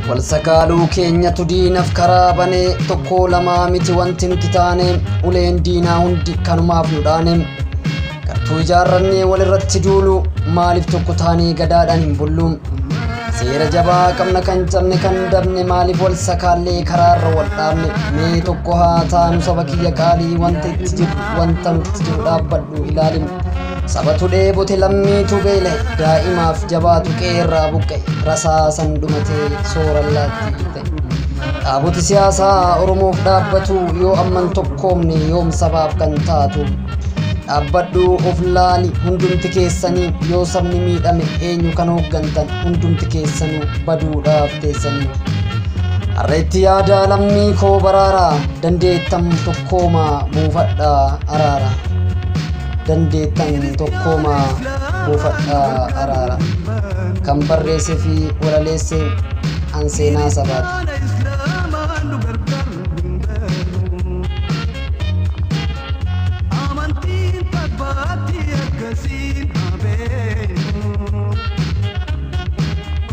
والسكالو كينيا تدين أفكارابني تقول ما متي وانتن تتاني ولين دينا هندي كانوا ما فيوداني كرتو جارني ولرتجولو مالف تقطاني قدادان بلوم سير جبا كمنا كنجرني كندرني مالف والسكالي كرار والدامي مي تقوها تانو سبكي يقالي وانتن تجيب دابدو إلالي sabatu dheebote lammiitu beele daa'imaaf jabaatu qeerraa buqqe rasaasan dhumate soorallaatti ta'e dhaaboti siyaasaa oromoof dhaabbatu yoo amman tokkoomne yoom sabaaf kan taatu dhaabbadhu of laali hundumti keessanii yoo sabni miidhame eenyu kan hooggantan hundumti keessanuu baduudhaaf teessanii harreetti yaada lammii koo baraaraa dandeettam tokkoomaa buufadhaa araara dandeettan tokkoomaa buufadhaa araara kan barreesse fi walaleesse anseenaa sabaati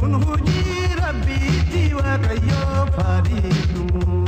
kun hojii rabbiitti waaqayyoo faadhiidhu